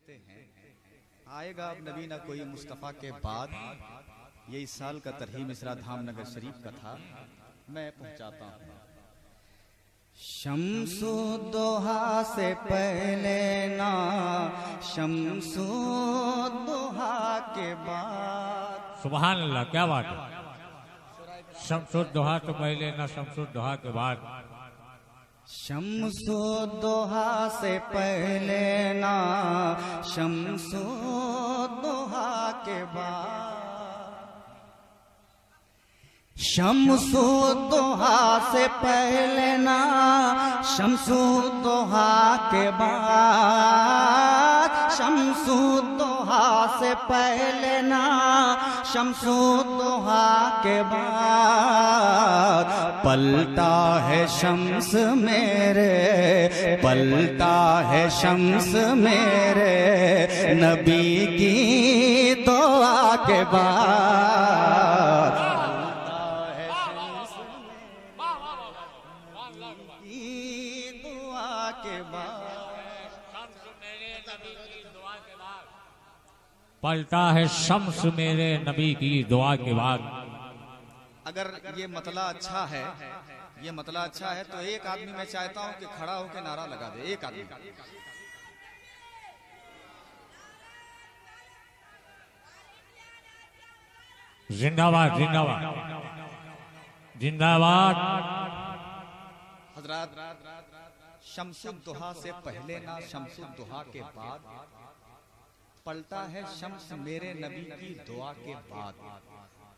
सुनते हैं, आएगा अब नबी ना कोई मुस्तफ़ा के बाद। ये इस साल का तरही मिसरा धामनगर शरीफ का था, मैं पहुंचाता हूँ। शम्सु दोहा से पहले ना, शम्सु दोहा के बाद। सुभान अल्लाह, क्या बात है। शम्सुद दोहा तो पहले ना, शम्सुद दोहा के बाद। शम्सु दोहा से पहले ना, शम्सु दोहा के बाद। शम्सु दोहा से पहले ना, शम्सु दोहा के बाद। शम्सु दोहा से पहले ना, शम्सु दोहा के बाद। पलटा है शम्स मेरे, पलटा है शम्स मेरे, नबी की दुआ के बाद। पलटा है शम्स मेरे नबी की दुआ के बाद। अगर ये मतला अच्छा है, ये मतला अच्छा है तो एक आदमी मैं चाहता हूं कि खड़ा होकर नारा लगा दे। एक आदमी जिंदाबाद, जिंदाबाद, जिंदाबाद। हजरात, शम्सुद दुहा से पहले ना, शम्सुद दुहा के बाद। पलटा है शम्स मेरे नबी की दुआ के बाद।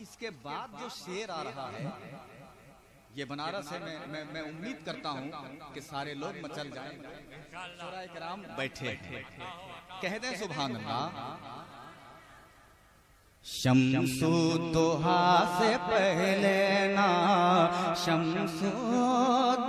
इसके बाद जो शेर आ रहा है, ये बनारस है। मैं उम्मीद करता हूं कि सारे लोग मचल जाएं। शोराए किराम बैठे हैं, कह दें सुभान अल्लाह। शम्सु दुहा से पहले ना, शम्सु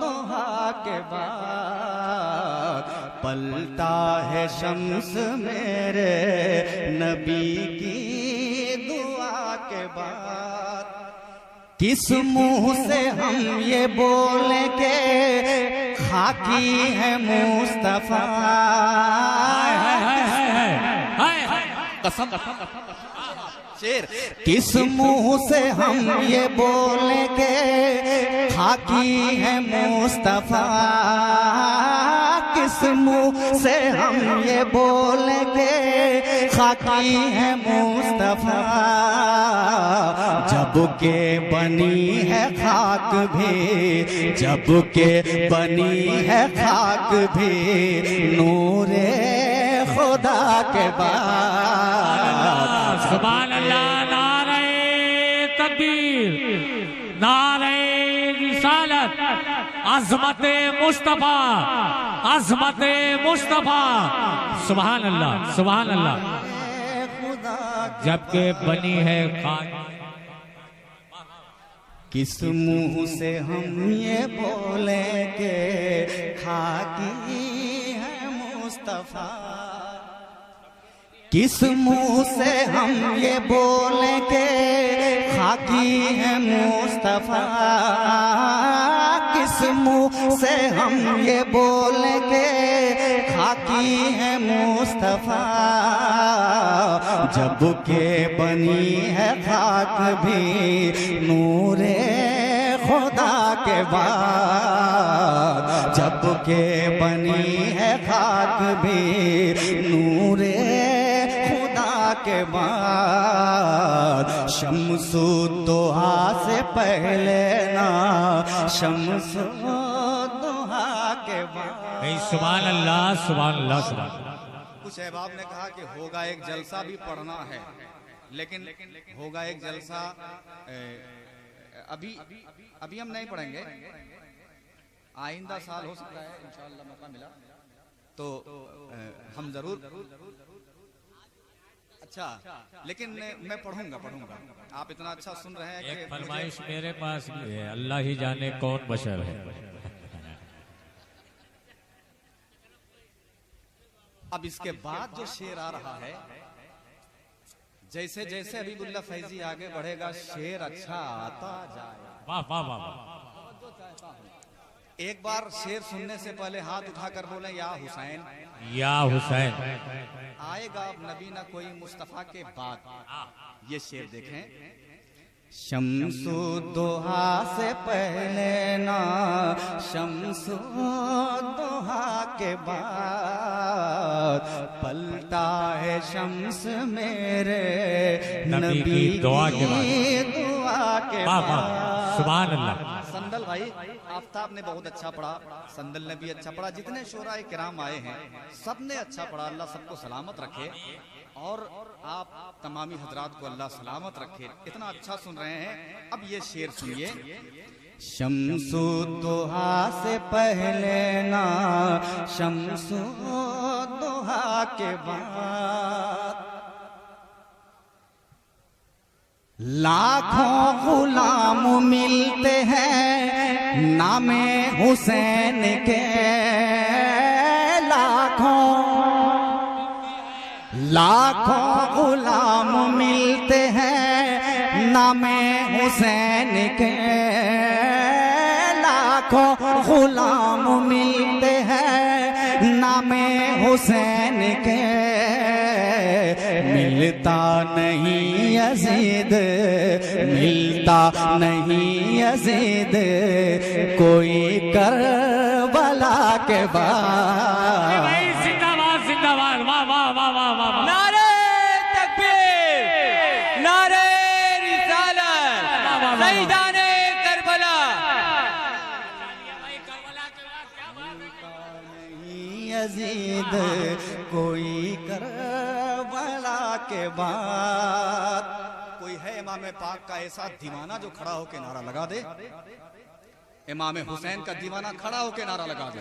दुहा के बाद। पलटा है शम्स मेरे नबी की दुआ के बाद। किस मुंह से हम ये बोले के खाकी है मुस्तफा। कसम शेर, किस मुंह से हम ये बोले के खाकी है मुस्तफा। किस मुंह से हम ये बोले के खाकी है मुस्तफा। जब के बनी है खाक भी, जब के बनी है खाक भी, नूरे खुदा के बाद। सुभान अल्लाह। नारे तकबीर, नारे रिसालत, अज़मत मुस्तफा, अज़मत मुस्तफा। सुभान अल्लाह, सुभान अल्लाह। जबकि बनी है खाक। किस मुंह से हम ये बोले के खाकी है मुस्तफा। किस मुंह से हम ये बोले के खाकी है मुस्तफा। किस मुंह से हम ये बोले के खाकी है मुस्तफा। जब के बनी है खाक भी, नूरे खुदा के बाद। जब के बनी है खाक भी, नूरे के बाद। शम्सु दुहा से पहले ना, शम्सु दुहा के बाद। सुभान अल्लाह, सुभान अल्लाह, सुभान। कुछ अहबाब ने कहा कि होगा एक जलसा भी पढ़ना है, लेकिन होगा एक जलसा अभी हम नहीं पढ़ेंगे। आइंदा साल हो सकता है, इंशाअल्लाह मौका मिला तो हम जरूर। अच्छा, लेकिन मैं पढ़ूंगा। आप इतना अच्छा सुन रहे हैं। एक फरमाइश मेरे पास भी है, अल्लाह ही जाने कौन बशर है। अब इसके बाद जो शेर आ रहा है, जैसे जैसे हबीबुल्लाह फैजी आगे बढ़ेगा, शेर अच्छा आता जाएगा। वाह वाह वाह। एक बार शेर सुनने से पहले हाथ उठाकर बोले या हुसैन, या हुसैन। आएगा अब नबी ना कोई मुस्तफा के बाद। ये शेर देखें, शम्सुद्दोहा से पहले ना शम्सुद्दोहा के बाद पलटा है शम्स मेरे नबी की दुआ के बाद। सुभान अल्लाह। संदल भाई आफ्ताब ने बहुत अच्छा पढ़ा, संदल ने भी अच्छा पढ़ा, जितने शोराए किराम आए हैं सब ने अच्छा पढ़ा। अल्लाह सबको सलामत रखे और आप तमामी हजरात को अल्लाह सलामत रखे। इतना अच्छा सुन रहे हैं। अब ये शेर सुनिए, शम्सुद्दोहा से पहले ना शम्सुद्दोहा के बाद लाखों गुलाम मिलते हैं नामे हुसैन के। लाखों गुलाम मिलते हैं नामे हुसैन के। लाखों गुलाम मिलते हैं नामे हुसैन के। मिलता नहीं यजीद, मिलता नहीं यजीद कोई करबला के बाद। जिंदाबाद जिंदाबाद, वाह वाह वाह वाह वाह। नारे तकबीर, नारे रिसालत, शहीदाने करबला। यजीद कोई करबला के बाद। कोई है इमाम पाक का ऐसा दीवाना जो खड़ा होके नारा लगा दे? इमाम हुसैन का दीवाना खड़ा होके नारा लगा दे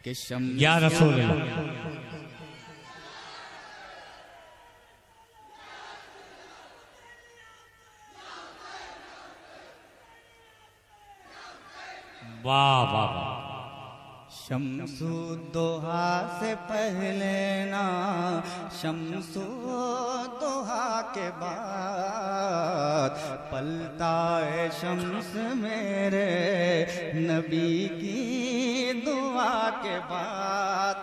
कि या रसूल अल्लाह। वाह वाह वाह। शम्सुद्दोहा से पहले ना शम्सुद्दोहा के बाद पलटा है शम्स मेरे नबी की दुआ के बाद।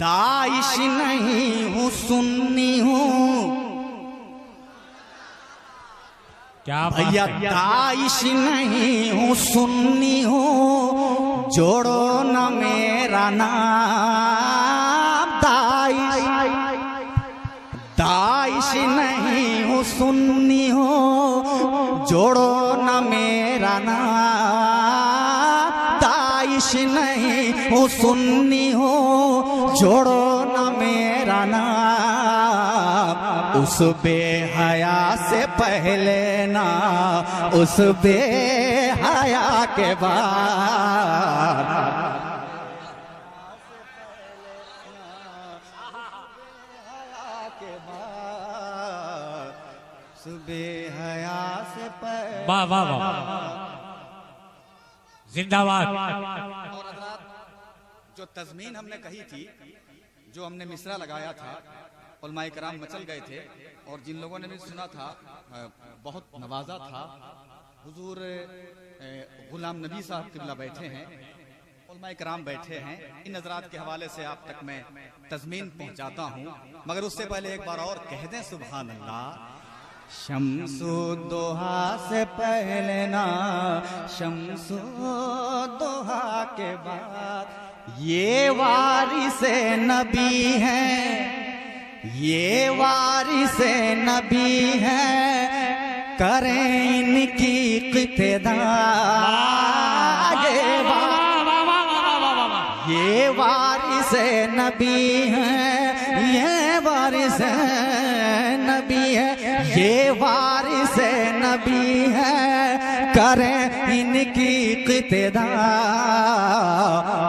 दाइश नहीं हूँ सुन्नी हूँ क्या भैया, दाइश नहीं हूँ सुन्नी हूँ जोड़ो न मेरा नाम। दाइश नहीं हूँ सुन्नी हूँ जोड़ो न मेरा नाम। दाइश नहीं हूँ सुन्नी हूँ जोड़ो न मेरा नाम। उस बेहया से पहले ना उस बेहया के बाद। बेहया से पहले। वाह वाह वाह, जिंदाबाद। और हज़रात जो तज़मीन हमने कही थी, जो हमने मिसरा लगाया था, उलमाए कराम मचल गए थे और जिन लोगों ने भी सुना था बहुत नवाजा था। हुजूर गुलाम नबी साहब किबला बैठे हैं, उलमाए कराम बैठे हैं। इन हज़रात के हवाले से आप तक मैं तज़मीन पहुंचाता हूं, मगर उससे पहले एक बार और कह दें सुभान अल्लाह। शम्सुद्दोहा से पहले ना शम्सुद्दोहा के बाद ये वारिसे नबी हैं, ये वारिसे नबी हैं, करें इनकी इक़्तिदार। ये वारिसे नबी हैं, ये वारिसे नबी है, ये वारिसे नबी है, करें इनकी इक़्तिदार।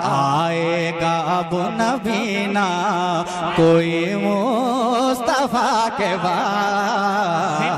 आएगा अब नबीना कोई मुस्तफा के बाद।